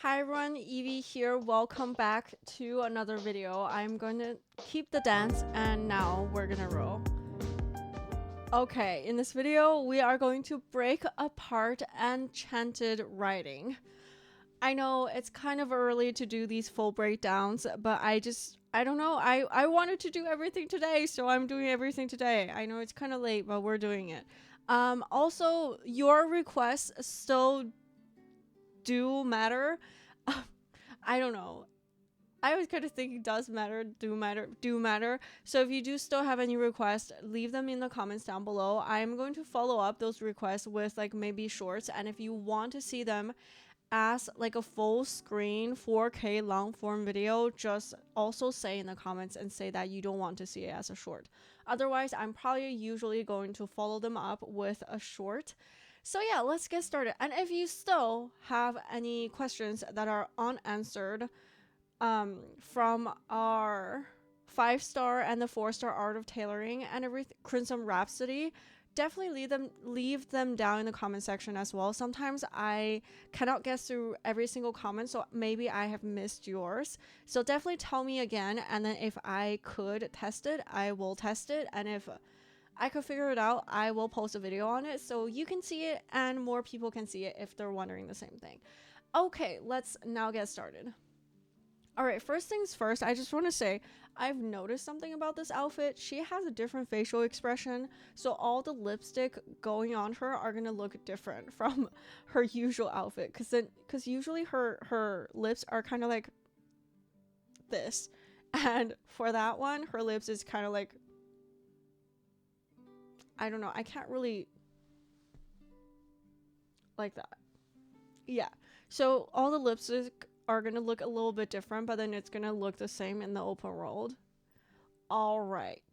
Hi everyone, Evie here. Welcome back to another video. I'm going to keep the dance and now we're gonna roll. Okay, in this video we are going to break apart Enchanted writing. I know it's kind of early to do these full breakdowns, but I don't know. I wanted to do everything today, so I'm doing everything today. I know it's kind of late, but we're doing it. Also, your requests still do matter. I don't know. I was kind of thinking do matter. So if you do still have any requests, leave them in the comments down below. I'm going to follow up those requests with like maybe shorts, and if you want to see them as like a full screen 4K long form video, just also say in the comments and say that you don't want to see it as a short. Otherwise, I'm probably usually going to follow them up with a short. So yeah, let's get started. And if you still have any questions that are unanswered from our 5-star and the 4-star art of tailoring and everything, Crimson Rhapsody, definitely leave them down in the comment section as well. Sometimes I cannot get through every single comment, so maybe I have missed yours. So definitely tell me again, and then if I could test it, I will test it, and if I could figure it out, I will post a video on it so you can see it and more people can see it if they're wondering the same thing. Okay, let's now get started. Alright, first things first, I just want to say I've noticed something about this outfit. She has a different facial expression, so all the lipstick going on her are going to look different from her usual outfit, because usually her lips are kind of like this, and for that one her lips is kind of like, I don't know, I can't really like that. Yeah, so all the lipstick are gonna look a little bit different, but then it's gonna look the same in the open world. All right,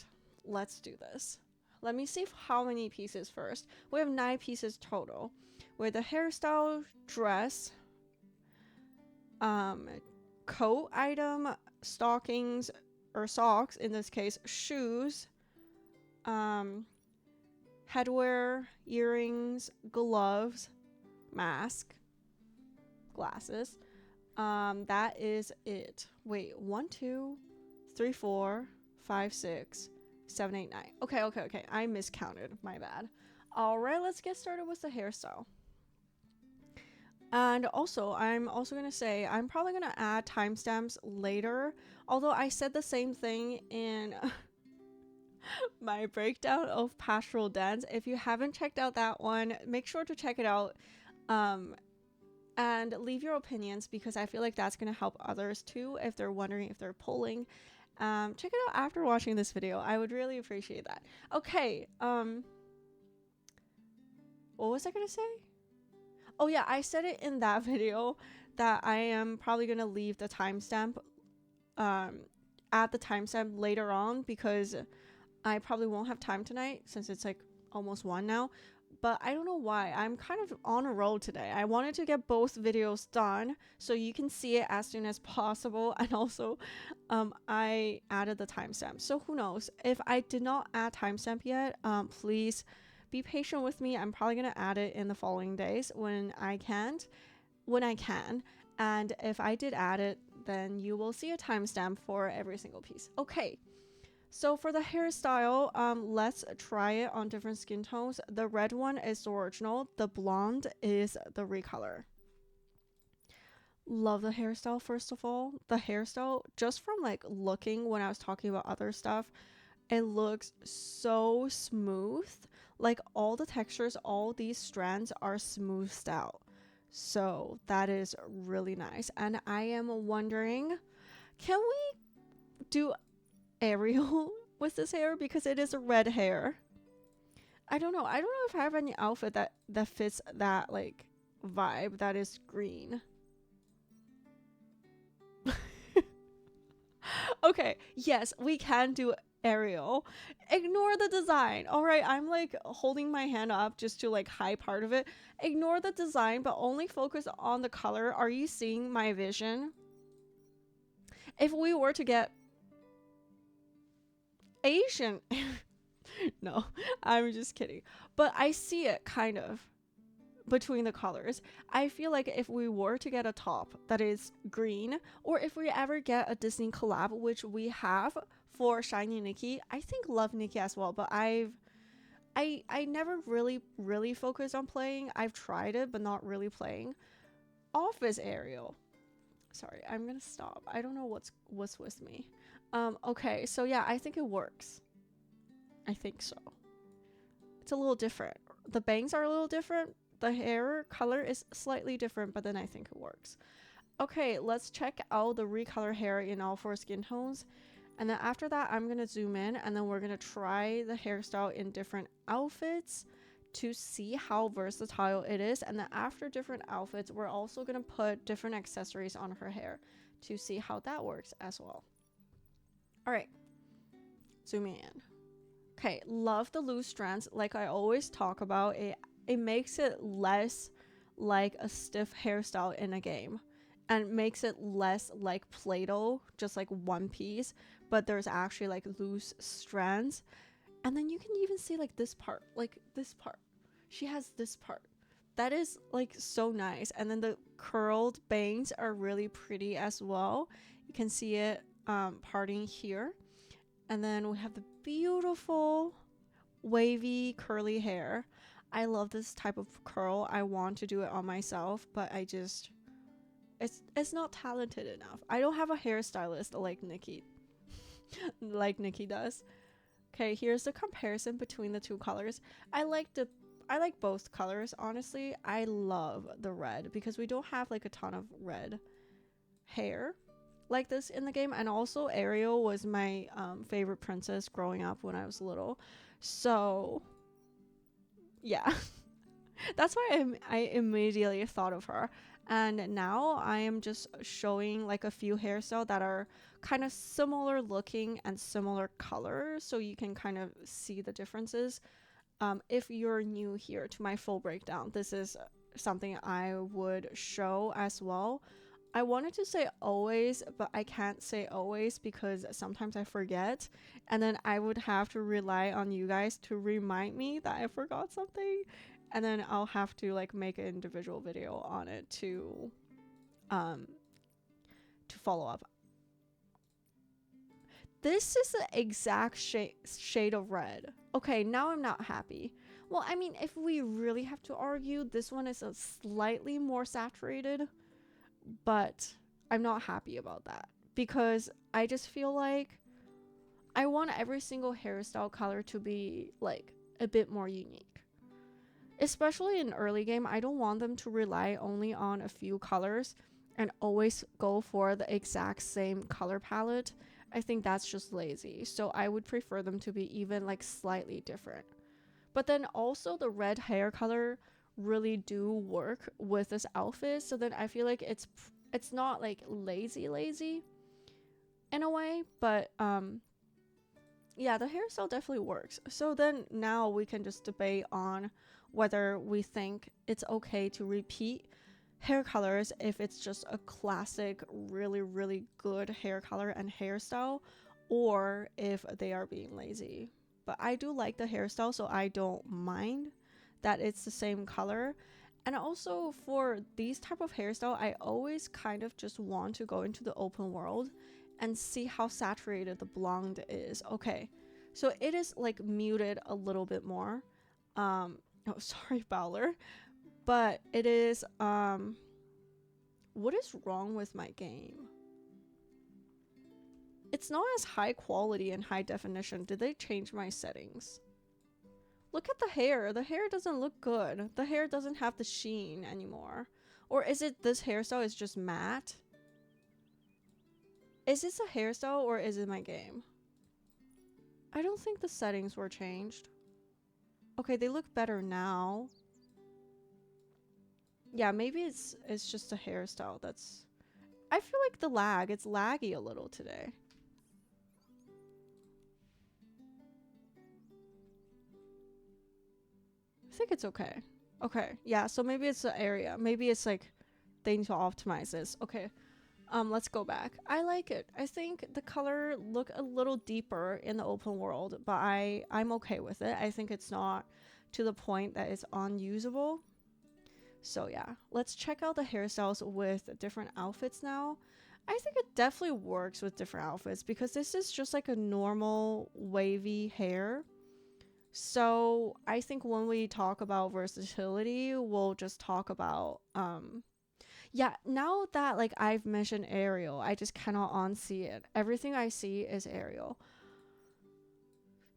let's do this. Let me see how many pieces first. We have 9 pieces total with a hairstyle, dress, coat item, stockings or socks, in this case shoes, headwear, earrings, gloves, mask, glasses. That is it. Wait, 1 2 3 4 5 6 7 8 9. Okay, I miscounted, my bad. All right, let's get started with the hairstyle. And also, I'm also gonna say I'm probably gonna add timestamps later, although I said the same thing in my breakdown of pastoral dance. If you haven't checked out that one, make sure to check it out. And leave your opinions, because I feel like that's going to help others too if they're wondering if they're pulling. Check it out after watching this video. I would really appreciate that. Okay, what was I going to say? Oh yeah, I said it in that video that I am probably going to leave the timestamp at the timestamp later on, because I probably won't have time tonight since it's like almost 1 now. But I don't know why. I'm kind of on a roll today. I wanted to get both videos done so you can see it as soon as possible. And also, I added the timestamp. So who knows? If I did not add timestamp yet, please be patient with me. I'm probably going to add it in the following days when I can. And if I did add it, then you will see a timestamp for every single piece. Okay. So for the hairstyle, let's try it on different skin tones. The red one is the original. The blonde is the recolor. Love the hairstyle, first of all. The hairstyle, just from like looking when I was talking about other stuff, it looks so smooth. Like all the textures, all these strands are smoothed out. So that is really nice. And I am wondering, can we do Ariel with this hair, because it is a red hair? I don't know if I have any outfit that fits that like vibe that is green. Okay, yes, we can do Ariel. Ignore the design. All right, I'm like holding my hand up just to like hide part of it. Ignore the design, but only focus on the color. Are you seeing my vision? If we were to get Asian no, I'm just kidding, but I see it kind of. between the colors. I feel like if we were to get a top that is green, or if we ever get a Disney collab, which we have for Shiny Nikki, I think Love Nikki as well, but I never really focused on playing. I've tried it, but not really playing. Office Ariel. Sorry, I'm gonna stop. I don't know what's with me. Okay, so yeah, I think it works. I think so. It's a little different. The bangs are a little different. The hair color is slightly different, but then I think it works. Okay, let's check out the recolor hair in all 4 skin tones. And then after that, I'm going to zoom in and then we're going to try the hairstyle in different outfits to see how versatile it is. And then after different outfits, we're also going to put different accessories on her hair to see how that works as well. All right, zooming in. Okay, love the loose strands. Like I always talk about, it makes it less like a stiff hairstyle in a game and makes it less like Play-Doh, just like one piece, but there's actually like loose strands. And then you can even see like this part, she has this part that is like so nice. And then the curled bangs are really pretty as well. You can see it parting here. And then we have the beautiful wavy curly hair. I love this type of curl. I want to do it on myself, but I just it's not talented enough. I don't have a hairstylist like Nikki does. Okay, here's the comparison between the 2 colors. I like both colors, honestly. I love the red because we don't have like a ton of red hair like this in the game. And also Ariel was my favorite princess growing up when I was little. So yeah, that's why I immediately thought of her. And now I am just showing like a few hairstyles that are kind of similar looking and similar color, so you can kind of see the differences. If you're new here to my full breakdown, this is something I would show as well. I wanted to say always, but I can't say always because sometimes I forget. And then I would have to rely on you guys to remind me that I forgot something. And then I'll have to like make an individual video on it to follow up. This is the exact shade of red. Okay, now I'm not happy. Well, I mean, if we really have to argue, this one is a slightly more saturated, but I'm not happy about that because I just feel like I want every single hairstyle color to be like a bit more unique. Especially in early game, I don't want them to rely only on a few colors and always go for the exact same color palette. I think that's just lazy. So I would prefer them to be even like slightly different. But then also the red hair color really do work with this outfit. So then I feel like it's not like lazy in a way, but yeah, the hairstyle definitely works. So then now we can just debate on whether we think it's okay to repeat hair colors if it's just a classic really good hair color and hairstyle, or if they are being lazy. But I do like the hairstyle, so I don't mind that it's the same color. And also for these type of hairstyle, I always kind of just want to go into the open world and see how saturated the blonde is. Okay, so it is like muted a little bit more. Oh, sorry, Bowler. But it is, what is wrong with my game? It's not as high quality and high definition. Did they change my settings? Look at the hair. The hair doesn't look good. The hair doesn't have the sheen anymore. Or is it this hairstyle is just matte? Is this a hairstyle or is it my game? I don't think the settings were changed. Okay, they look better now. Yeah, maybe it's just a hairstyle that's... I feel like the lag, it's laggy a little today. I think it's okay. Okay, yeah, so maybe it's the area. Maybe it's like they need to optimize this. Okay, let's go back. I like it. I think the color look a little deeper in the open world, but I'm okay with it. I think it's not to the point that it's unusable. So yeah, let's check out the hairstyles with different outfits now. I think it definitely works with different outfits because this is just like a normal wavy hair. So I think when we talk about versatility, we'll just talk about yeah, now that like I've mentioned Ariel, I just cannot unsee it. Everything I see is Ariel.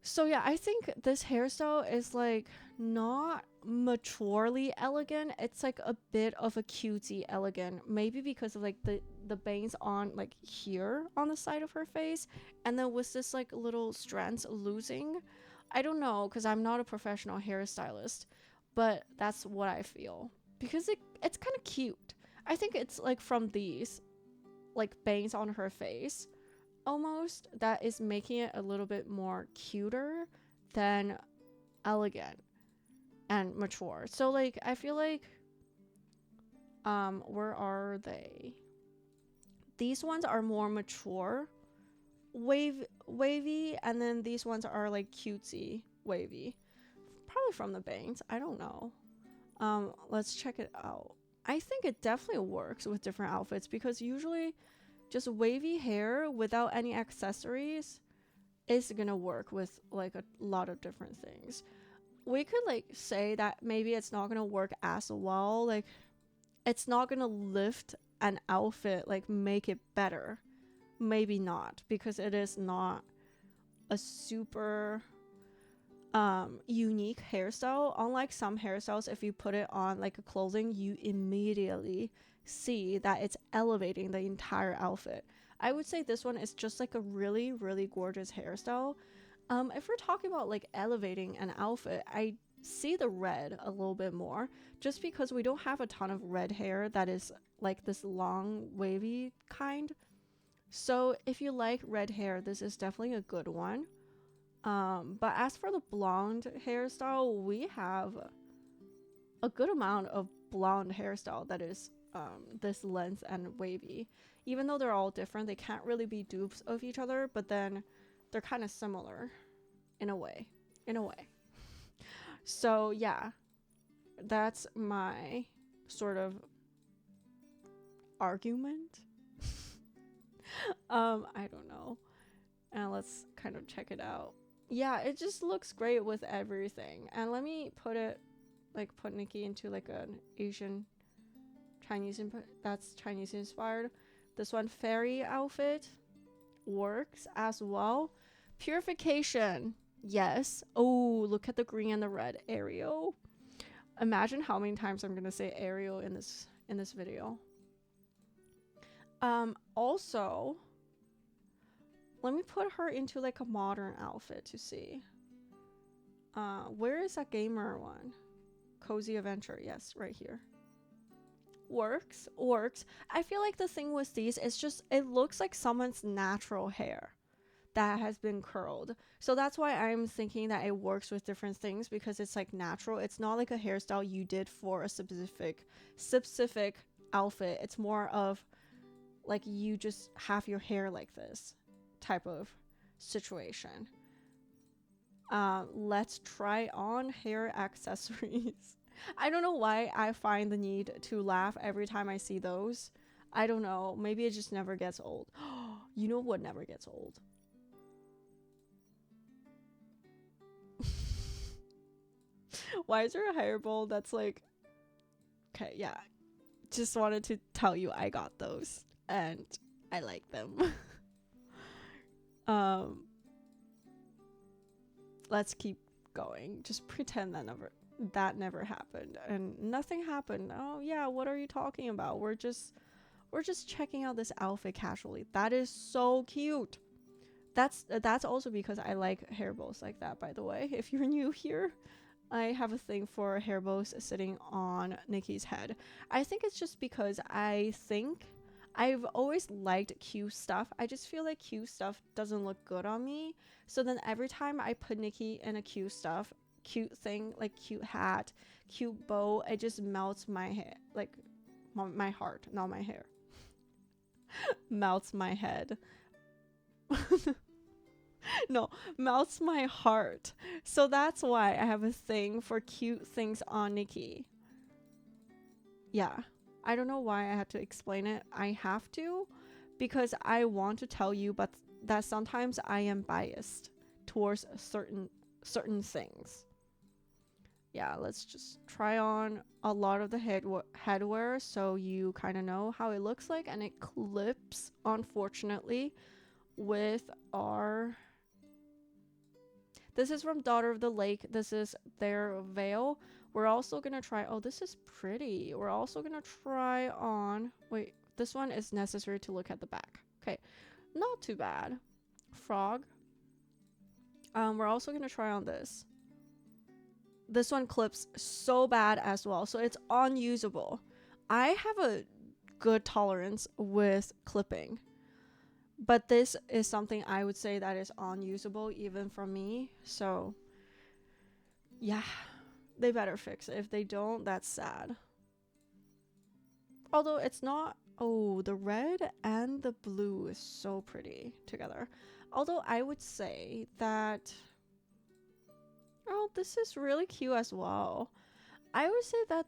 So yeah, I think this hairstyle is like not maturely elegant. It's like a bit of a cutesy elegant. Maybe because of like the bangs on like here on the side of her face, and then with this like little strands losing. I don't know because I'm not a professional hairstylist, but that's what I feel because it's kind of cute. I think it's like from these like bangs on her face almost that is making it a little bit more cuter than elegant and mature. So like I feel like where are they? These ones are more mature wavy, and then these ones are like cutesy wavy. Probably from the bangs. I don't know. Let's check it out. I think it definitely works with different outfits because usually just wavy hair without any accessories is gonna work with like a lot of different things. We could like say that maybe it's not gonna work as well, like it's not gonna lift an outfit, like make it better. Maybe not, because it is not a super unique hairstyle. Unlike some hairstyles, if you put it on like a clothing, you immediately see that it's elevating the entire outfit. I would say this one is just like a really, really gorgeous hairstyle. If we're talking about like elevating an outfit, I see the red a little bit more just because we don't have a ton of red hair that is like this long wavy kind. So if you like red hair, this is definitely a good one. But as for the blonde hairstyle, we have a good amount of blonde hairstyle that is this length and wavy. Even though they're all different, they can't really be dupes of each other, but then they're kind of similar in a way. So yeah, that's my sort of argument. I don't know. And let's kind of check it out. Yeah, it just looks great with everything. And let me put Nikki into like an Asian Chinese that's Chinese inspired. This one, fairy outfit, works as well. Purification, yes. Oh, look at the green and the red. Ariel. Imagine how many times I'm gonna say Ariel in this video. Also, let me put her into like a modern outfit to see. Where is that gamer one? Cozy Adventure, yes, right here. Works. I feel like the thing with these is just it looks like someone's natural hair that has been curled. So that's why I'm thinking that it works with different things because it's like natural. It's not like a hairstyle you did for a specific outfit. It's more of like you just have your hair like this type of situation. Let's try on hair accessories. I don't know why I find the need to laugh every time I see those. I don't know. Maybe it just never gets old. You know what never gets old? Why is there a hair bowl that's like... Okay, yeah. Just wanted to tell you I got those. And I like them. Let's keep going. Just pretend that never happened. And nothing happened. Oh yeah, what are you talking about? We're just checking out this outfit casually. That is so cute. That's also because I like hair bows like that, by the way. If you're new here, I have a thing for hair bows sitting on Nikki's head. I think it's just because I've always liked cute stuff. I just feel like cute stuff doesn't look good on me. So then every time I put Nikki in a cute thing, like cute hat, cute bow, it just melts my hair, like my heart, not my hair. Melts my head. No, melts my heart. So that's why I have a thing for cute things on Nikki. yeah, I don't know why I had to explain it. I have to because I want to tell you, but that sometimes I am biased towards certain things. Yeah, let's just try on a lot of the headwear so you kind of know how it looks like, and it clips, unfortunately, with our... This is from Daughter of the Lake. This is their veil. We're also gonna try... Oh, this is pretty. We're also gonna try on... Wait, this one is necessary to look at the back. Okay, not too bad. Frog. We're also gonna try on this. This one clips so bad as well, so it's unusable. I have a good tolerance with clipping, but this is something I would say that is unusable even for me. So yeah, they better fix it. If they don't, that's sad. Although it's not... Oh, the red and the blue is so pretty together. Although I would say that... Oh, this is really cute as well. I would say that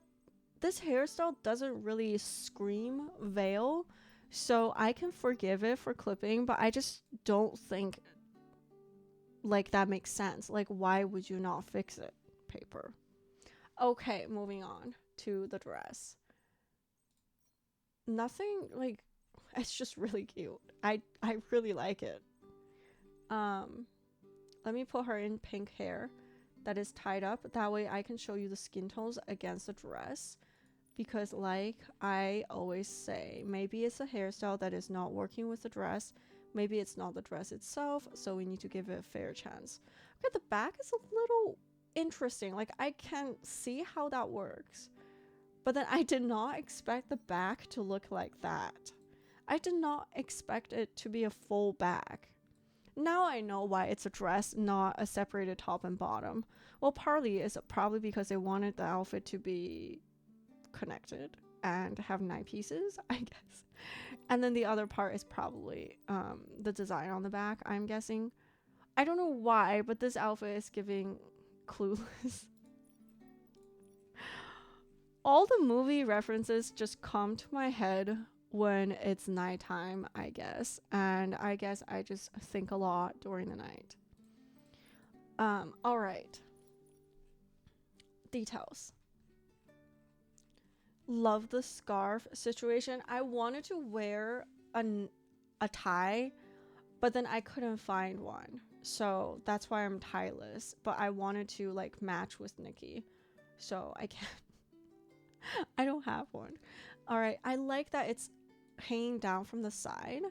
this hairstyle doesn't really scream veil, so I can forgive it for clipping, but I just don't think like that makes sense. Like, why would you not fix it? Paper. Okay, moving on to the dress. Nothing like... It's just really cute. I really like it. Let me put her in pink hair that is tied up. That way I can show you the skin tones against the dress, because like I always say, maybe it's a hairstyle that is not working with the dress, maybe it's not the dress itself, so we need to give it a fair chance. Okay, the back is a little interesting. Like, I can see how that works, but then I did not expect the back to look like that. I did not expect it to be a full back. Now I know why it's a dress, not a separated top and bottom. Well, partly is probably because they wanted the outfit to be connected and have 9 pieces, I guess. And then the other part is probably the design on the back, I'm guessing. I don't know why, but this outfit is giving Clueless. All the movie references just come to my head when it's nighttime, I guess. And I guess I just think a lot during the night. All right. Details. Love the scarf situation. I wanted to wear a tie, but then I couldn't find one. So that's why I'm tieless. But I wanted to like match with Nikki. So I can't. I don't have one. All right. I like that it's hanging down from the side.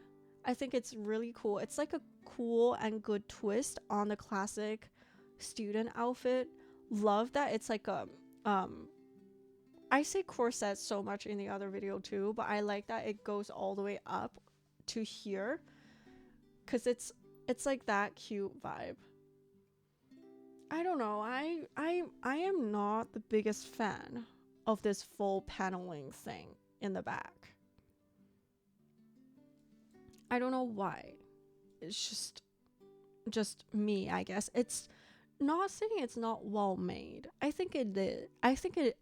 I think it's really cool. It's like a cool and good twist on the classic student outfit. Love that it's like a I say corset so much in the other video too, but I like that it goes all the way up to here, because it's like that cute vibe. I don't know. I am not the biggest fan of this full paneling thing in the back. I don't know why. It's just me, I guess. It's not saying it's not well made. I think it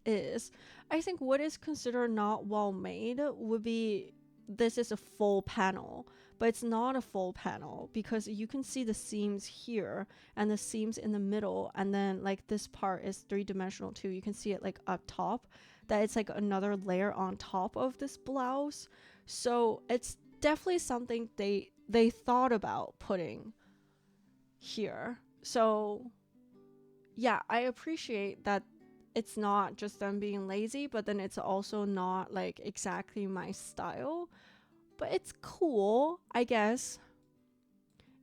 is. I think what is considered not well made would be this is a full panel, but it's not a full panel because you can see the seams here and the seams in the middle, and then like this part is 3-dimensional too. You can see it like up top, that it's like another layer on top of this blouse. So it's definitely something they thought about putting here. So yeah, I appreciate that it's not just them being lazy, but then it's also not like exactly my style, but it's cool, I guess.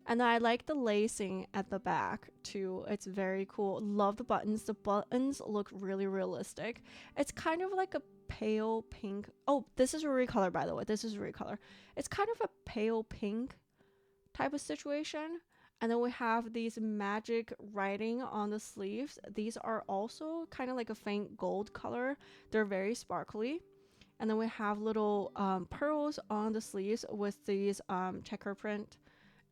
And I like the lacing at the back too. It's very cool. Love the buttons. The buttons look really realistic. It's kind of like a pale pink. Oh, this is a recolor, by the way. This is a recolor. It's kind of a pale pink type of situation. And then we have these magic writing on the sleeves. These are also kind of like a faint gold color. They're very sparkly. And then we have little pearls on the sleeves with these checker print.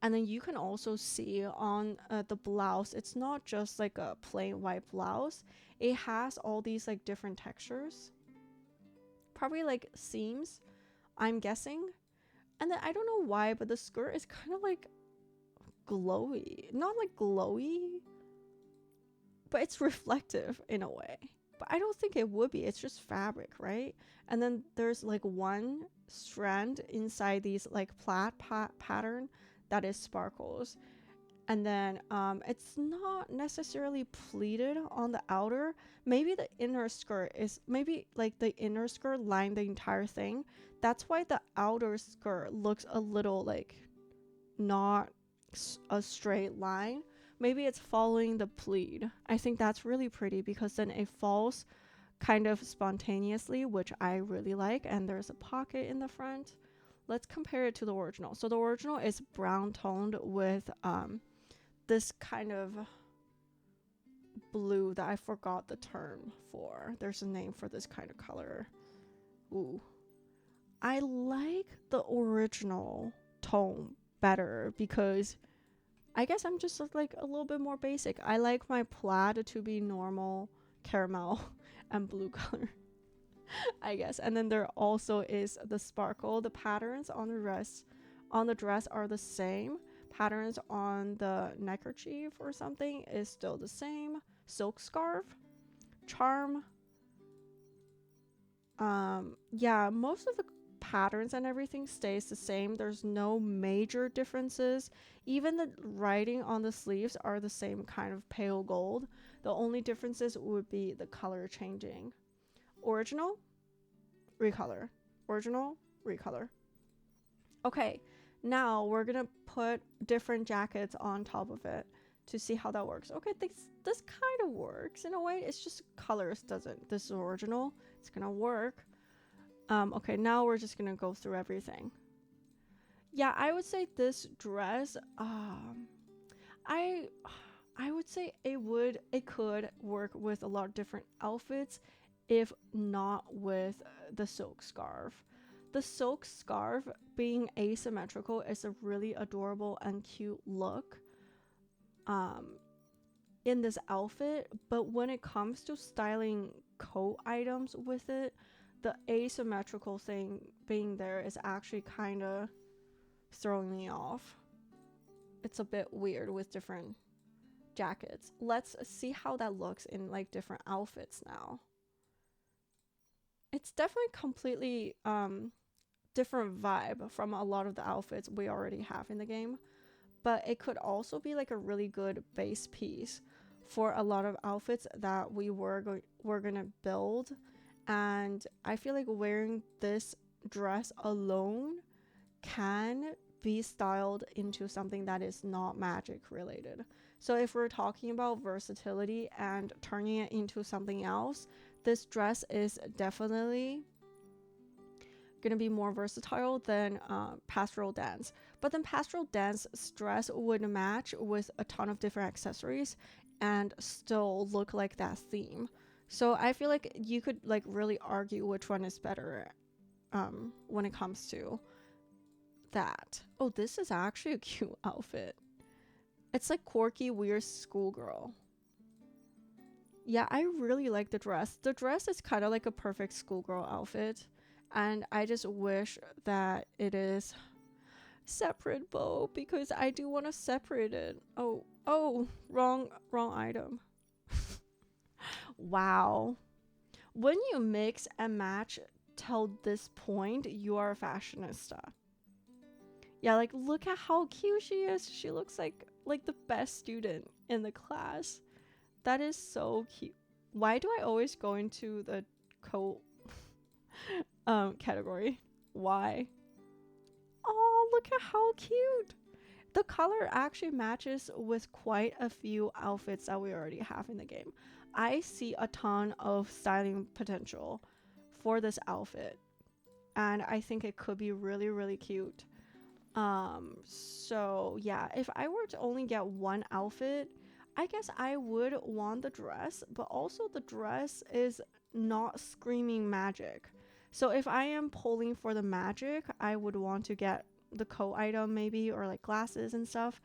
And then you can also see on the blouse, it's not just like a plain white blouse. It has all these like different textures. probably like seams, I'm guessing. And then I don't know why, but the skirt is kind of like glowy. Not like glowy, but it's reflective in a way. But I don't think it would be. It's just fabric, right? And then there's like one strand inside these like plaid pattern that is sparkles. And then it's not necessarily pleated on the outer. Maybe the inner skirt is, maybe like the inner skirt lined the entire thing. That's why the outer skirt looks a little like not a straight line. Maybe it's following the pleat. I think that's really pretty because then it falls kind of spontaneously, which I really like. And there's a pocket in the front. Let's compare it to the original. So the original is brown toned with this kind of blue that I forgot the term for. There's a name for this kind of color. Ooh. I like the original tone better because I guess I'm just like a little bit more basic. I like my plaid to be normal caramel and blue color, I guess. And then there also is the sparkle. The patterns on the dress are the same. Patterns on the neckerchief or something is still the same. Silk scarf, charm. Yeah, most of the patterns and everything stays the same. There's no major differences. Even the writing on the sleeves are the same kind of pale gold. The only differences would be the color changing. Original, recolor. Original, recolor. Okay, now we're gonna put different jackets on top of it to see how that works. Okay, this kind of works in a way. It's just colors doesn't. This is original. It's gonna work. Okay, now we're just gonna go through everything. Yeah, I would say this dress, I would say it could work with a lot of different outfits, if not with the silk scarf. The silk scarf being asymmetrical is a really adorable and cute look in this outfit, but when it comes to styling coat items with it, the asymmetrical thing being there is actually kind of throwing me off. It's a bit weird with different jackets. Let's see how that looks in like different outfits now. It's definitely completely different vibe from a lot of the outfits we already have in the game, but it could also be like a really good base piece for a lot of outfits that we were gonna build. And I feel like wearing this dress alone can be styled into something that is not magic related. So if we're talking about versatility and turning it into something else, this dress is definitely gonna be more versatile than pastoral dance. But then pastoral dance dress would match with a ton of different accessories and still look like that theme. So I feel like you could like really argue which one is better when it comes to that. Oh, this is actually a cute outfit. It's like quirky, weird schoolgirl. Yeah, I really like the dress. The dress is kind of like a perfect schoolgirl outfit. And I just wish that it is separate bow because I do want to separate it. Oh, wrong item. Wow. When you mix and match till this point, you are a fashionista. Yeah, like look at how cute she is. She looks like the best student in the class. That is so cute. Why do I always go into the coat category? Why? Oh, look at how cute. The color actually matches with quite a few outfits that we already have in the game. I see a ton of styling potential for this outfit, and I think it could be really, really cute. So yeah, if I were to only get one outfit, I guess I would want the dress, but also the dress is not screaming magic. So if I am pulling for the magic, I would want to get the coat item maybe, or like glasses and stuff.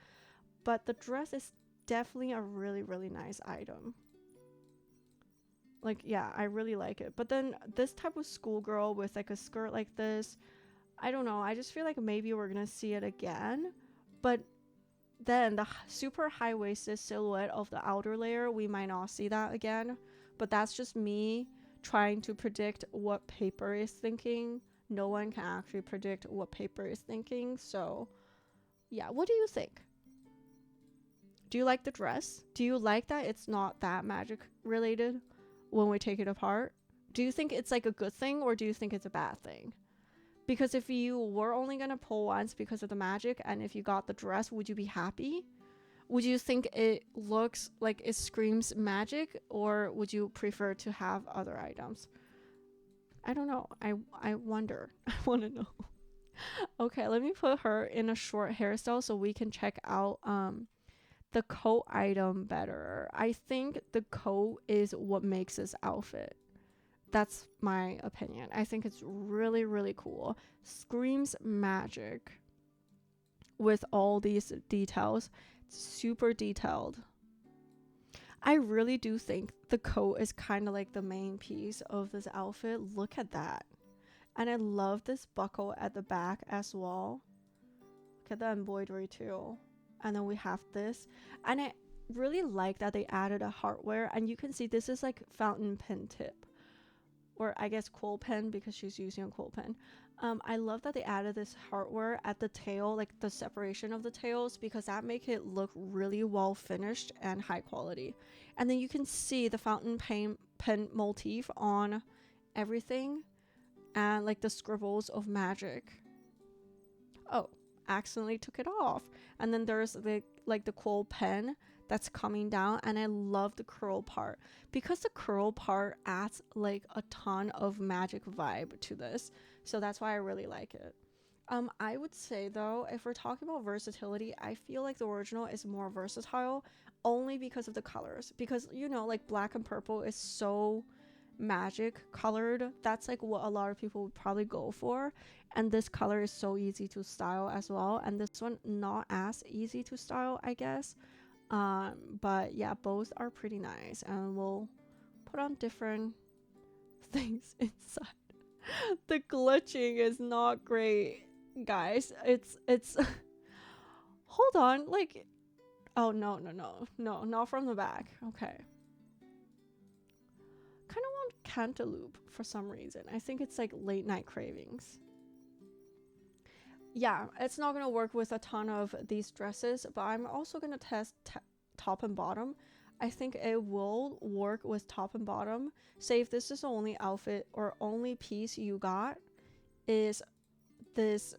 But the dress is definitely a really, really nice item. Like, yeah, I really like it. But then this type of schoolgirl with like a skirt like this, I don't know. I just feel like maybe we're gonna see it again. But then the super high-waisted silhouette of the outer layer, we might not see that again. But that's just me trying to predict what paper is thinking. No one can actually predict what paper is thinking. So yeah, what do you think? Do you like the dress? Do you like that it's not that magic related when we take it apart? Do you think it's like a good thing, or do you think it's a bad thing? Because if you were only gonna pull once because of the magic, and if you got the dress, would you be happy? Would you think it looks like it screams magic, or would you prefer to have other items? I don't know. I wonder. I want to know. Okay, let me put her in a short hairstyle so we can check out the coat item better. I think the coat is what makes this outfit. That's my opinion. I think it's really, really cool. Screams magic with all these details. It's super detailed. I really do think the coat is kind of like the main piece of this outfit. Look at that. And I love this buckle at the back as well. Look at the embroidery too. And then we have this. And I really like that they added a hardware. And you can see this is like fountain pen tip. Or I guess quill pen, because she's using a quill pen. I love that they added this hardware at the tail, like the separation of the tails, because that make it look really well finished and high quality. And then you can see the fountain pen motif on everything, and like the scribbles of magic. Oh, accidentally took it off. And then there's the quill pen that's coming down, and I love the curl part, because the curl part adds like a ton of magic vibe to this. So that's why I really like it. I would say though, if we're talking about versatility, I feel like the original is more versatile only because of the colors, because you know, like black and purple is so magic colored. That's like what a lot of people would probably go for, and this color is so easy to style as well, and this one not as easy to style, I guess. But yeah, both are pretty nice, and we'll put on different things inside. The glitching is not great, guys. It's hold on, like, oh no, not from the back. Okay, kind of want cantaloupe for some reason. I think it's like late night cravings. Yeah, it's not gonna work with a ton of these dresses, but I'm also gonna test top and bottom. I think it will work with top and bottom. Say if this is the only outfit or only piece you got is this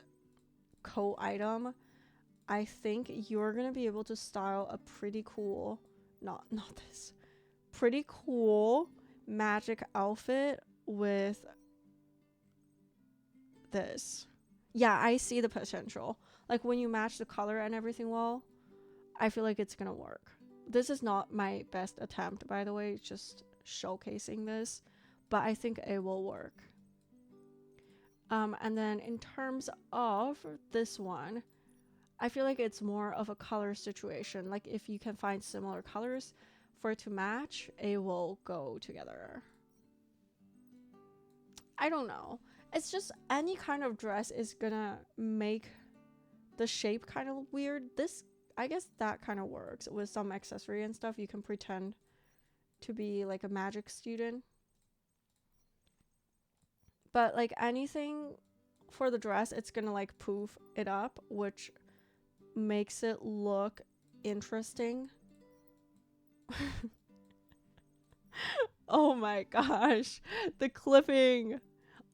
coat item, I think you're gonna be able to style a pretty cool, pretty cool magic outfit with this. Yeah, I see the potential. Like when you match the color and everything well, I feel like it's gonna work. This is not my best attempt, by the way, just showcasing this, but I think it will work. And then in terms of this one, I feel like it's more of a color situation. Like if you can find similar colors for it to match, it will go together. I don't know. It's just any kind of dress is gonna make the shape kind of weird. This, I guess that kind of works with some accessory and stuff. You can pretend to be like a magic student. But like anything for the dress, it's gonna like poof it up, which makes it look interesting. Oh my gosh, the clipping.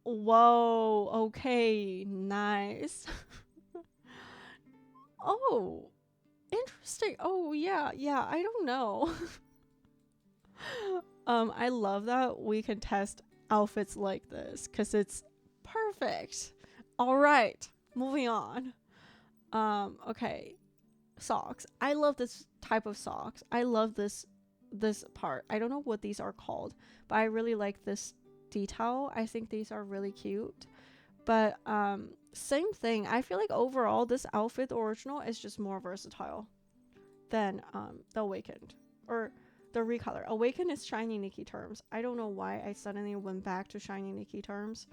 Whoa, okay, nice. Oh, interesting. Oh yeah, I don't know. I love that we can test outfits like this because it's perfect. All right, moving on. Okay, socks. I love this type of socks. I love this part. I don't know what these are called, but I really like this detail. I think these are really cute. But same thing. I feel like overall this outfit, the original, is just more versatile than the Awakened. Or the recolor. Awaken is shiny Nikki terms. I don't know why I suddenly went back to shiny Nikki terms.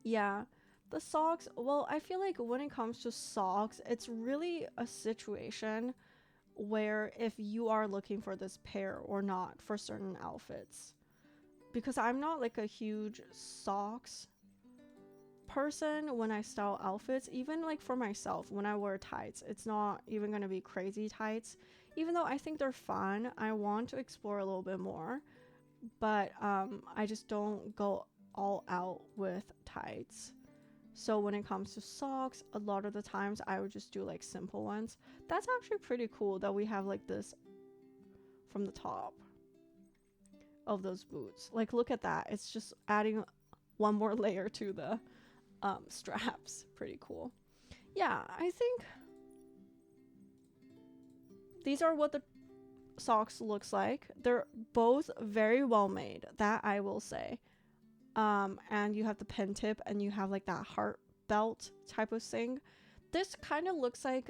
Yeah. The socks, well, I feel like when it comes to socks, it's really a situation where if you are looking for this pair or not for certain outfits. Because I'm not like a huge socks person when I style outfits. Even like for myself, when I wear tights, it's not even going to be crazy tights. Even though I think they're fun, I want to explore a little bit more. But I just don't go all out with tights. So when it comes to socks, a lot of the times I would just do like simple ones. That's actually pretty cool that we have like this from the top of those boots. Like, look at that. It's just adding one more layer to the straps. Pretty cool. Yeah, I think these are what the socks looks like. They're both very well made, that I will say. And you have the pin tip and you have like that heart belt type of thing. This kind of looks like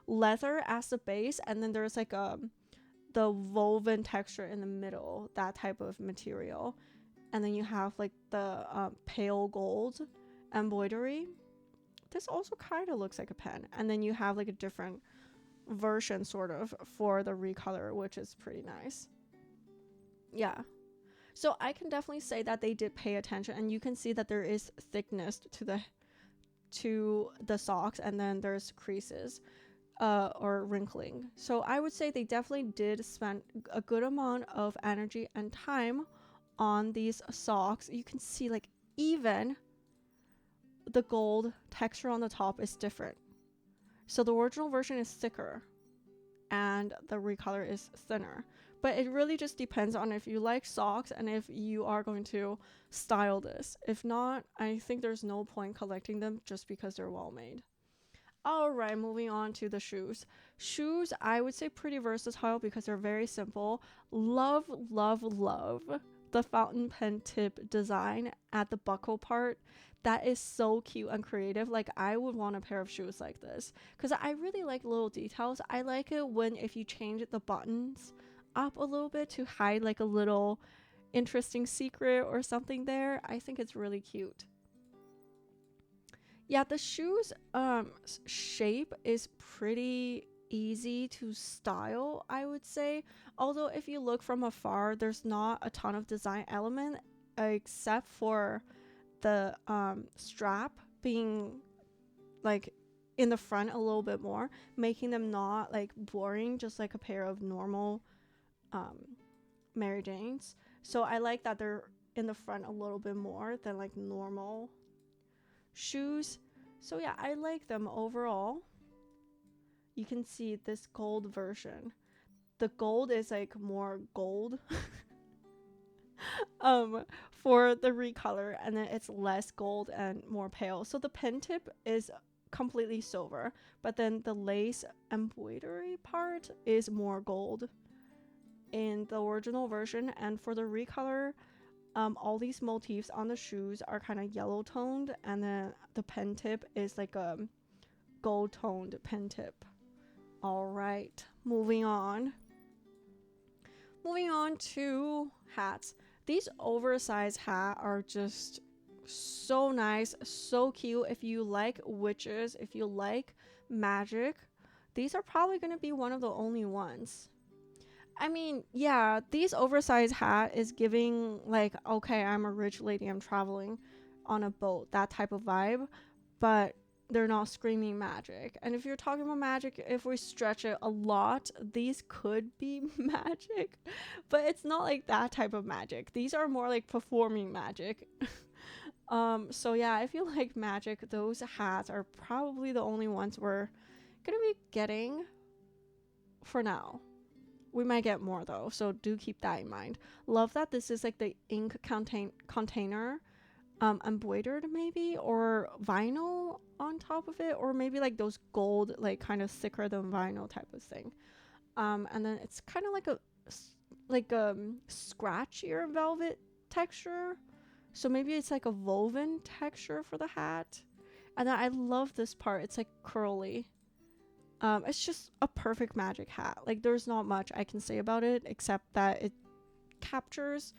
leather as the base, and then there's like the woven texture in the middle, that type of material. And then you have like the pale gold embroidery. This also kind of looks like a pen. And then you have like a different version sort of for the recolor, which is pretty nice. Yeah. So I can definitely say that they did pay attention, and you can see that there is thickness to the socks, and then there's creases or wrinkling. So I would say they definitely did spend a good amount of energy and time on these socks. You can see like even the gold texture on the top is different. So the original version is thicker and the recolor is thinner. But it really just depends on if you like socks and if you are going to style this. If not, I think there's no point collecting them just because they're well made. Alright, moving on to the shoes. Shoes, I would say pretty versatile because they're very simple. Love, love, love the fountain pen tip design at the buckle part. That is so cute and creative. Like, I would want a pair of shoes like this because I really like little details. I like it when if you change the buttons up a little bit to hide like a little interesting secret or something there. I think it's really cute. Yeah, the shoes shape is pretty easy to style, I would say. Although if you look from afar, there's not a ton of design element except for the strap being like in the front a little bit more, making them not like boring, just like a pair of normal Mary Janes. So I like that they're in the front a little bit more than like normal shoes. So yeah, I like them overall. You can see this gold version. The gold is like more gold for the recolor, and then it's less gold and more pale. So the pen tip is completely silver, but then the lace embroidery part is more gold in the original version. And for the recolor, all these motifs on the shoes are kind of yellow toned, and then the pen tip is like a gold toned pen tip. All right, moving on to hats. These oversized hats are just so nice, so cute. If you like witches, if you like magic, these are probably going to be one of the only ones. I mean, yeah, these oversized hat is giving like, okay, I'm a rich lady, I'm traveling on a boat, that type of vibe, but they're not screaming magic. And if you're talking about magic, if we stretch it a lot, these could be magic, but it's not like that type of magic. These are more like performing magic. So yeah, if you like magic, those hats are probably the only ones we're gonna be getting for now. We might get more though, so do keep that in mind. Love that this is like the ink container embroidered maybe, or vinyl on top of it, or maybe like those gold, like kind of thicker than vinyl type of thing. And then it's kind of like a scratchier velvet texture, so maybe it's like a woven texture for the hat. And then I love this part, it's like curly. It's just a perfect magic hat. Like, there's not much I can say about it except that it captures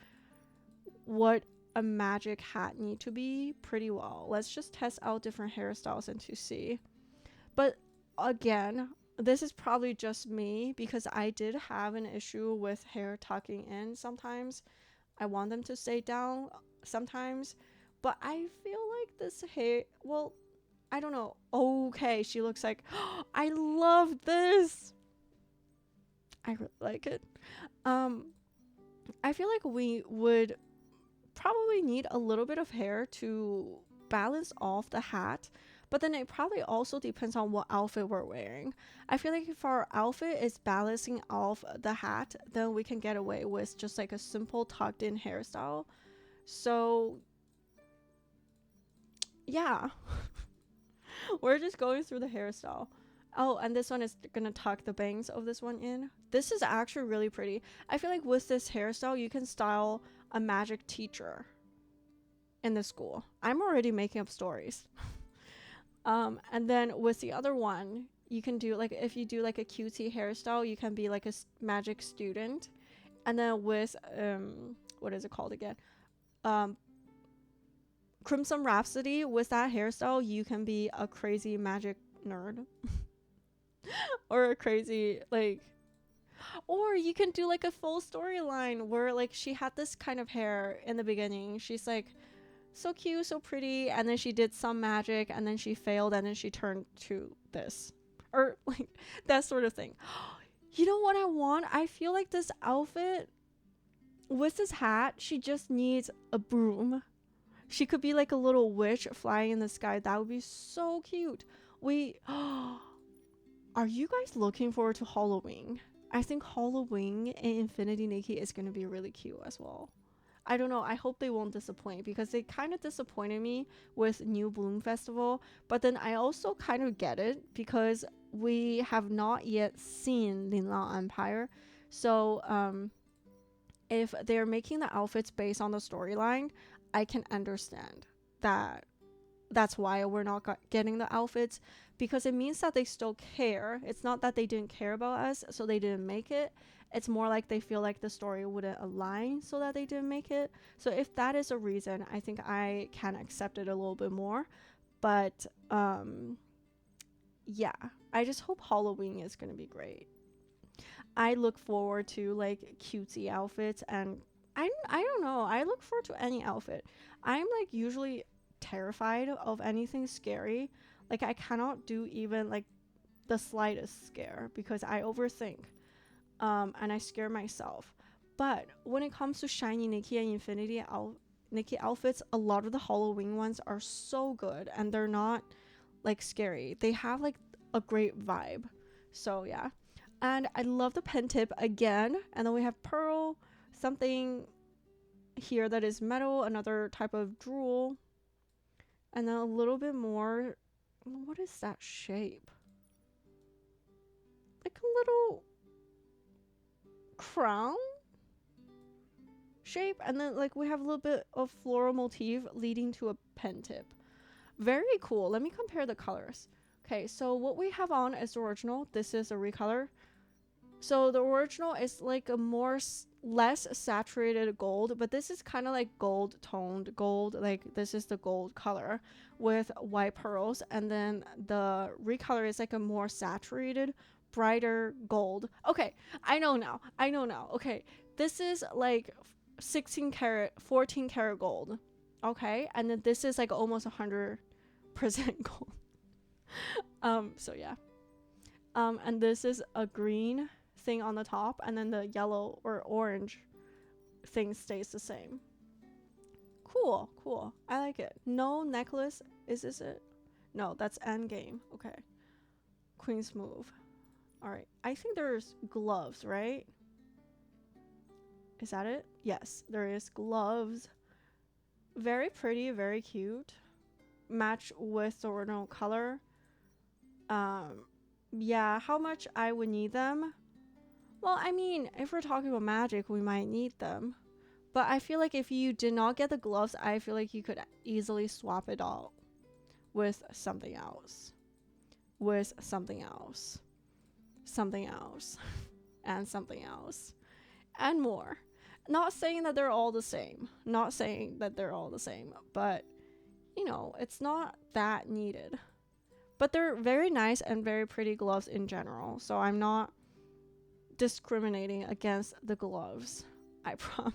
what a magic hat need to be pretty well. Let's just test out different hairstyles and to see. But again, this is probably just me because I did have an issue with hair tucking in sometimes. I want them to stay down sometimes, but I feel like this hair, well, I don't know. Okay, she looks like, I love this. I really like it. I feel like we would probably need a little bit of hair to balance off the hat, but then it probably also depends on what outfit we're wearing. I feel like if our outfit is balancing off the hat, then we can get away with just like a simple tucked in hairstyle. So yeah. We're just going through the hairstyle. Oh, and this one is gonna tuck the bangs of this one in. This is actually really pretty. I feel like with this hairstyle, you can style a magic teacher in the school. I'm already making up stories. And then with the other one, you can do like, if you do like a cutesy hairstyle, you can be like a magic student. And then with, what is it called again? Crimson Rhapsody, with that hairstyle, you can be a crazy magic nerd. Or a crazy, like, or you can do like a full storyline where like she had this kind of hair in the beginning. She's like so cute, so pretty, and then she did some magic and then she failed and then she turned to this. Or like that sort of thing. You know what I want? I feel like this outfit with this hat, she just needs a broom. She could be like a little witch flying in the sky. That would be so cute. Are you guys looking forward to Halloween? I think Halloween in infinitynikki is going to be really cute as well. I don't know. I hope they won't disappoint because they kind of disappointed me with New Bloom Festival. But then I also kind of get it because we have not yet seen Linlan Empire. So if they're making the outfits based on the storyline, I can understand that that's why we're not getting the outfits, because it means that they still care. It's not that they didn't care about us, so they didn't make it. It's more like they feel like the story wouldn't align, so that they didn't make it. So if that is a reason, I think I can accept it a little bit more. But yeah, I just hope Halloween is gonna be great. I look forward to like cutesy outfits, and I don't know. I look forward to any outfit. I'm like usually terrified of anything scary. Like I cannot do even like the slightest scare because I overthink, and I scare myself. But when it comes to shiny Nikki and Nikki outfits, a lot of the Halloween ones are so good and they're not like scary. They have like a great vibe. So yeah. And I love the pen tip again. And then we have pearl, something here that is metal, another type of jewel, and then a little bit more. What is that shape? Like a little crown shape, and then like we have a little bit of floral motif leading to a pen tip. Very cool. Let me compare the colors. Okay, so what we have on is the original. This is a recolor. So the original is like a less saturated gold, but this is kind of like gold toned gold. Like this is the gold color with white pearls, and then the recolor is like a more saturated, brighter gold. Okay, I know now. Okay, this is like 16 karat, 14 karat gold. Okay, and then this is like almost 100% gold. So yeah. And this is a green thing on the top, and then the yellow or orange thing stays the same. Cool. I like it. No necklace. Is this it? No, that's endgame. Okay. Queen's move. All right. I think there's gloves, right? Is that it? Yes, there is gloves. Very pretty, very cute. Match with the original color. Yeah, how much I would need them? Well, I mean, if we're talking about magic, we might need them. But I feel like if you did not get the gloves, I feel like you could easily swap it out with something else. something else, and something else, and more. Not saying that they're all the same. Not saying that they're all the same, but you know, it's not that needed. But they're very nice and very pretty gloves in general, so I'm not discriminating against the gloves. I promise.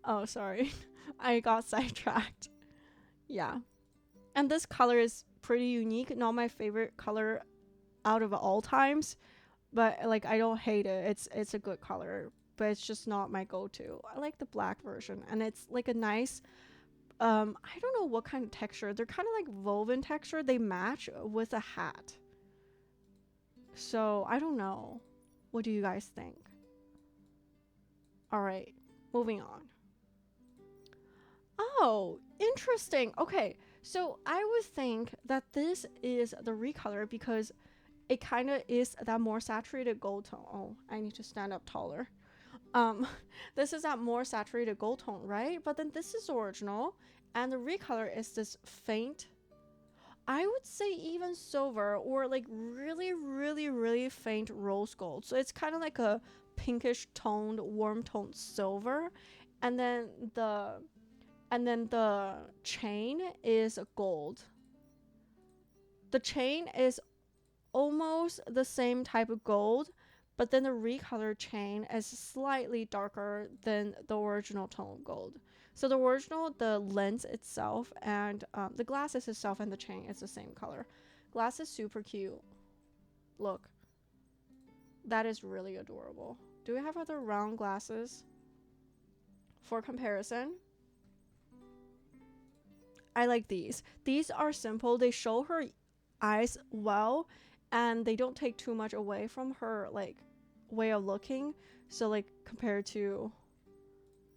Oh, sorry. I got sidetracked. Yeah. And this color is pretty unique. Not my favorite color out of all times, but like I don't hate it. It's a good color, but it's just not my go-to. I like the black version, and it's like a nice I don't know what kind of texture. They're kind of like woven texture. They match with a hat. So, I don't know. What do you guys think? All right, moving on. Oh, interesting. Okay, so I would think that this is the recolor because it kind of is that more saturated gold tone. Oh, I need to stand up taller. This is that more saturated gold tone, right? But then this is original, and the recolor is this faint, I would say even silver, or like really, really, really faint rose gold. So it's kind of like a pinkish toned, warm toned silver, and then the chain is gold. The chain is almost the same type of gold, but then the recolor chain is slightly darker than the original tone gold. So the original, the lens itself and the glasses itself and the chain is the same color. Glass is super cute. Look. That is really adorable. Do we have other round glasses? For comparison, I like these. These are simple. They show her eyes well, and they don't take too much away from her like way of looking. So like compared to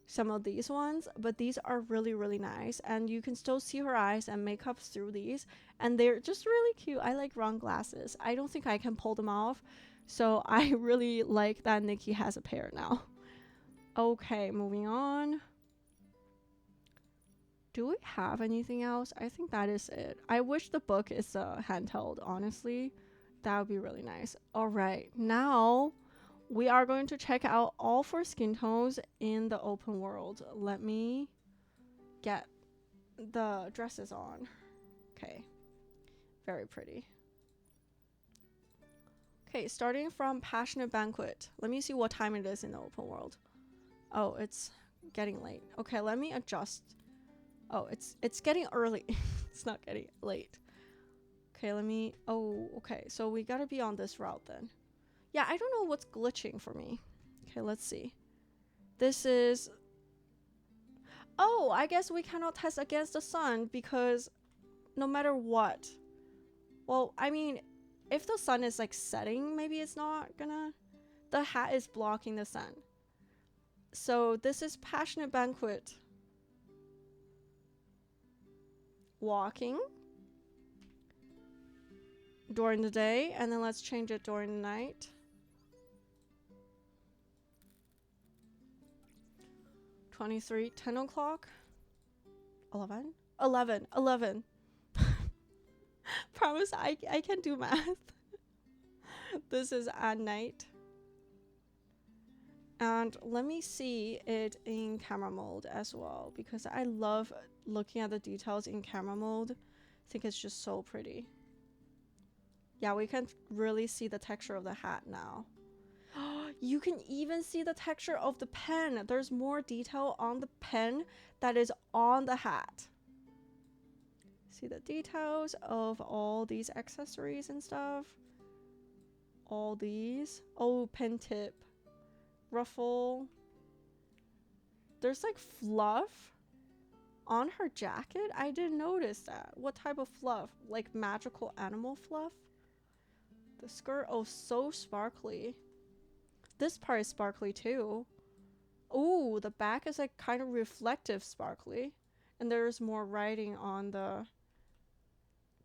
some of these ones, but these are really, really nice, and you can still see her eyes and makeup through these, and they're just really cute. I like round glasses. I don't think I can pull them off, so I really like that Nikki has a pair now. Okay, moving on. Do we have anything else? I think that is it. I wish the book is handheld, honestly. That would be really nice. All right, now we are going to check out all 4 skin tones in the open world. Let me get the dresses on. Okay, very pretty. Okay, starting from Passionate Banquet. Let me see what time it is in the open world. Oh, it's getting late. Okay, let me adjust. Oh, it's getting early. It's not getting late. Okay, let me... Oh, okay, so we gotta be on this route then. Yeah, I don't know what's glitching for me. Okay, let's see. This is... Oh, I guess we cannot test against the sun because no matter what... Well, I mean, if the sun is like setting, maybe it's not gonna... The hat is blocking the sun. So this is Passionate Banquet. Walking during the day, and then let's change it during the night. 23, 10 o'clock, 11. Promise I can do math. This is at night. And let me see it in camera mode as well, because I love looking at the details in camera mode. I think it's just so pretty. Yeah, we can really see the texture of the hat now. You can even see the texture of the pen. There's more detail on the pen that is on the hat. See the details of all these accessories and stuff. All these. Oh, pen tip. Ruffle. There's like fluff on her jacket. I didn't notice that. What type of fluff? Like magical animal fluff? The skirt, oh, so sparkly. This part is sparkly too. Oh, the back is like kind of reflective sparkly. And there's more writing on the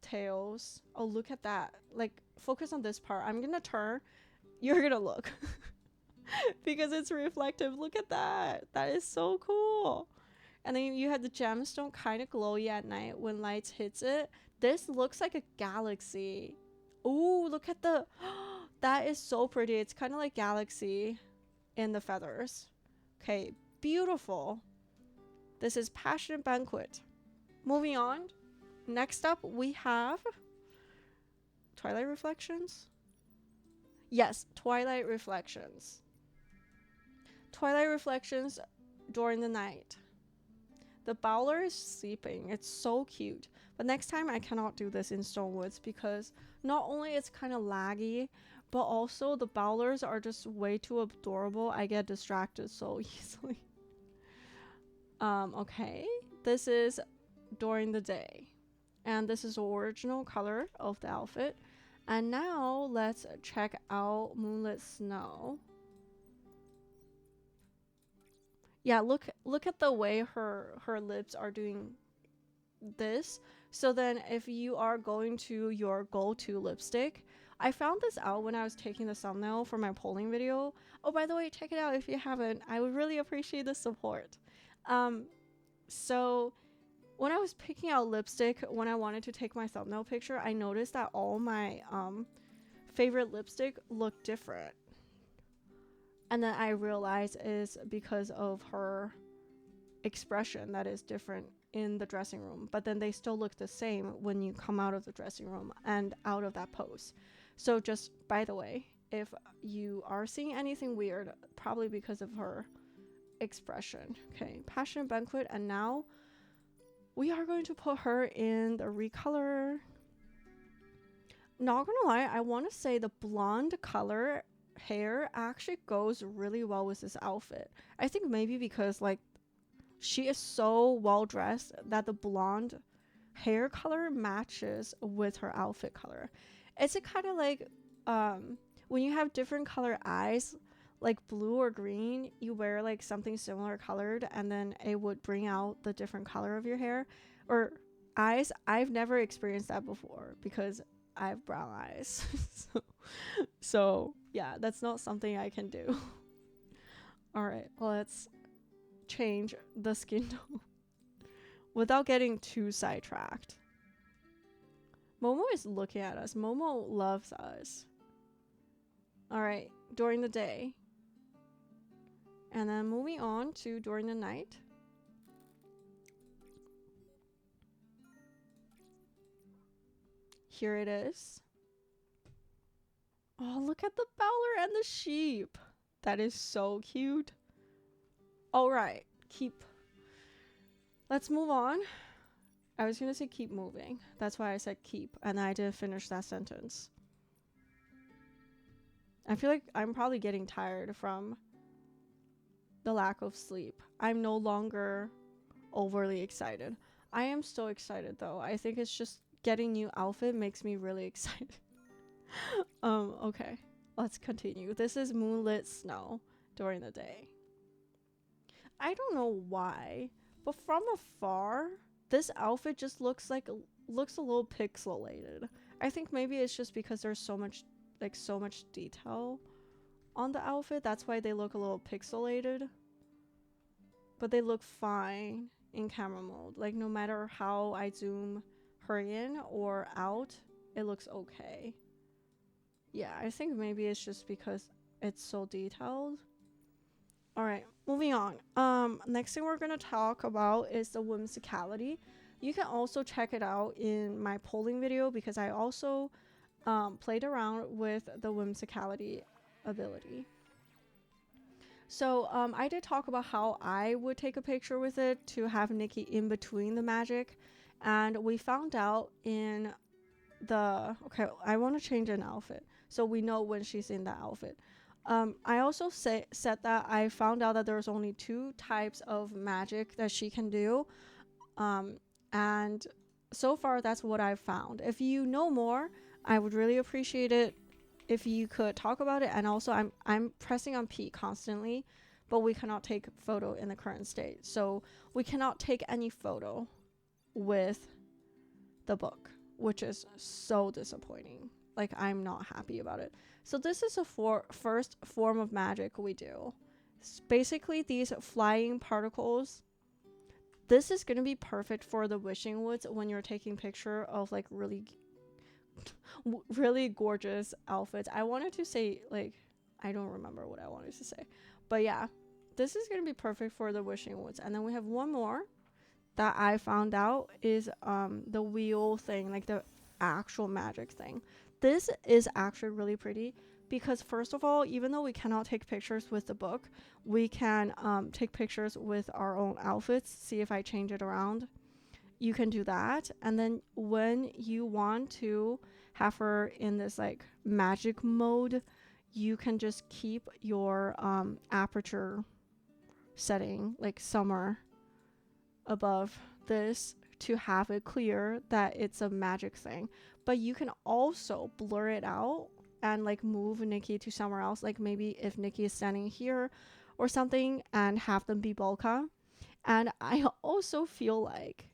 tails. Oh, look at that. Like, focus on this part. I'm gonna turn. You're gonna look. Because it's reflective. Look at that. That is so cool. And then you have the gemstone kind of glowy at night when lights hits it. This looks like a galaxy. Oh, look at the That is so pretty. It's kind of like galaxy in the feathers. Okay, beautiful. This is Passionate Banquet. Moving on. Next up, we have Twilight Reflections. Yes, Twilight Reflections. Twilight Reflections during the night. The Bowler is sleeping. It's so cute. But next time I cannot do this in Stonewoods because not only it's kind of laggy, but also the Bowlers are just way too adorable. I get distracted so easily. Okay. This is during the day. And this is the original color of the outfit. And now let's check out Moonlit Snow. Yeah, look at the way her lips are doing this. So then if you are going to your go-to lipstick, I found this out when I was taking the thumbnail for my polling video. Oh, by the way, check it out if you haven't. I would really appreciate the support. So when I was picking out lipstick, when I wanted to take my thumbnail picture, I noticed that all my favorite lipstick looked different. And then I realized is because of her expression that is different in the dressing room. But then they still look the same when you come out of the dressing room and out of that pose. So just by the way, if you are seeing anything weird, probably because of her expression. Okay, Passionate Banquet. And now we are going to put her in the recolor. Not gonna lie, I want to say the blonde color hair actually goes really well with this outfit. I think maybe because like she is so well dressed that the blonde hair color matches with her outfit color. It's a kind of like when you have different color eyes, like blue or green, you wear like something similar colored and then it would bring out the different color of your hair or eyes. I've never experienced that before because I have brown eyes. So yeah, that's not something I can do. All right, let's change the skin tone without getting too sidetracked. Momo is looking at us. Momo loves us. All right, during the day. And then moving on to during the night. Here it is. Oh, look at the Bowler and the sheep. That is so cute. All right, let's move on. I was gonna say keep moving. That's why I said keep, and I didn't finish that sentence. I feel like I'm probably getting tired from the lack of sleep. I'm no longer overly excited. I am still excited though. I think it's just getting new outfit makes me really excited. Okay, let's continue. This is Moonlit Snow during the day. I don't know why, but from afar, this outfit just looks a little pixelated. I think maybe it's just because there's so much detail on the outfit. That's why they look a little pixelated. But they look fine in camera mode. Like no matter how I zoom her in or out, it looks okay. Yeah, I think maybe it's just because it's so detailed. All right, moving on. Next thing we're going to talk about is the whimsicality. You can also check it out in my polling video because I also played around with the whimsicality ability. So I did talk about how I would take a picture with it to have Nikki in between the magic. And we found out in the... Okay, I want to change an outfit so we know when she's in that outfit. I also said that I found out that there's only 2 types of magic that she can do. And so far, that's what I've found. If you know more, I would really appreciate it if you could talk about it. And also, I'm pressing on P constantly, but we cannot take photo in the current state. So we cannot take any photo with the book, which is so disappointing. Like, I'm not happy about it. So this is a first form of magic we do. Basically, these flying particles. This is going to be perfect for the wishing woods when you're taking picture of like really really gorgeous outfits. I wanted to say, like, I don't remember what I wanted to say, but yeah, this is gonna be perfect for the wishing woods. And then we have one more that I found out is the wheel thing, like the actual magic thing. This is actually really pretty because, first of all, even though we cannot take pictures with the book, we can take pictures with our own outfits. See if I change it around. You can do that, and then when you want to have her in this like magic mode, you can just keep your aperture setting like summer above this to have it clear that it's a magic thing. But you can also blur it out and like move Nikki to somewhere else, like maybe if Nikki is standing here or something, and have them be Bolka. And I also feel like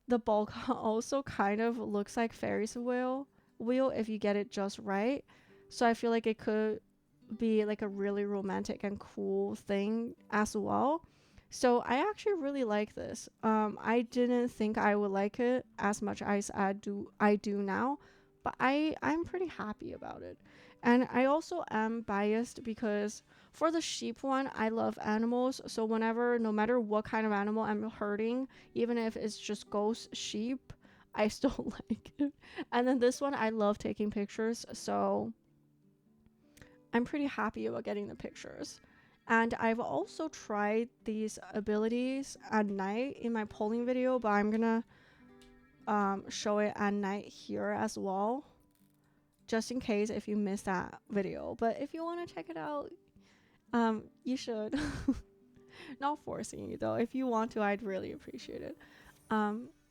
the Bolka also kind of looks like Ferris wheel if you get it just right. So I feel like it could be like a really romantic and cool thing as well. So I actually really like this. I didn't think I would like it as much as I do now, but I'm pretty happy about it. And I also am biased because for the sheep one, I love animals. So whenever, no matter what kind of animal I'm hurting, even if it's just ghost sheep, I still like it. And then this one, I love taking pictures. So I'm pretty happy about getting the pictures. And I've also tried these abilities at night in my polling video, but I'm gonna show it at night here as well, just in case if you missed that video. But if you want to check it out, you should. Not forcing you though. If you want to, I'd really appreciate it.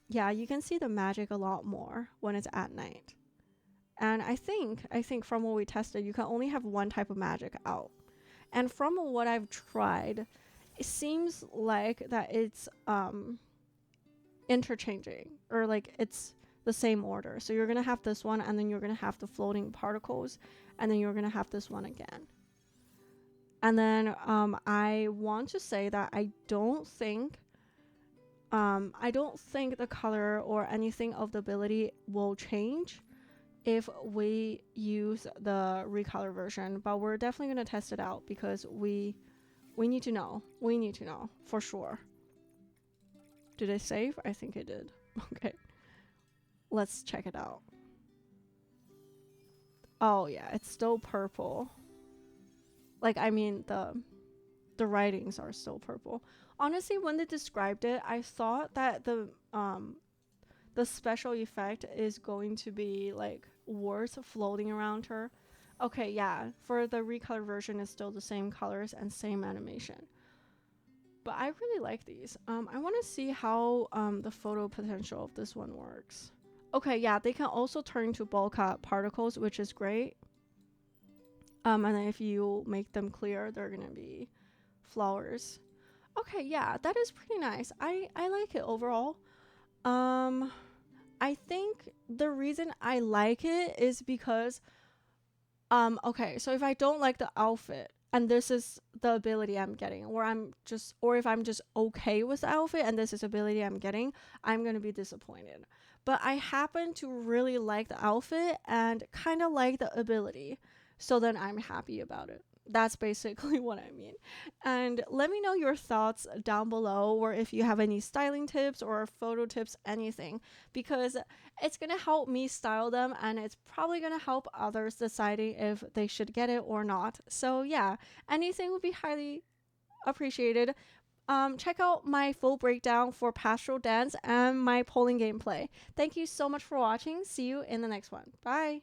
Yeah, you can see the magic a lot more when it's at night. And I think from what we tested, you can only have one type of magic out. And from what I've tried, it seems like that it's interchanging, or like it's the same order. So you're gonna have this one, and then you're gonna have the floating particles, and then you're gonna have this one again. And then I want to say that I don't think the color or anything of the ability will change if we use the recolor version, but we're definitely going to test it out because we need to know. We need to know for sure. Did it save? I think it did. Okay. Let's check it out. Oh yeah, it's still purple. Like, I mean, the writings are still purple. Honestly, when they described it, I thought that the special effect is going to be like words floating around her. Okay, yeah, for the recolor version, it's still the same colors and same animation. But I really like these. I want to see how the photo potential of this one works. Okay, yeah, they can also turn to Bolka particles, which is great. And then if you make them clear, they're gonna be flowers. Okay, yeah, that is pretty nice. I like it overall. I think the reason I like it is because okay, so if I don't like the outfit and this is the ability I'm getting, or if I'm just okay with the outfit and this is ability I'm getting, I'm gonna be disappointed. But I happen to really like the outfit and kind of like the ability, so then I'm happy about it. That's basically what I mean. And let me know your thoughts down below, or if you have any styling tips or photo tips, anything, because it's going to help me style them, and it's probably going to help others deciding if they should get it or not. So yeah, anything would be highly appreciated. Check out my full breakdown for Pastoral Dance and my polling gameplay. Thank you so much for watching. See you in the next one. Bye.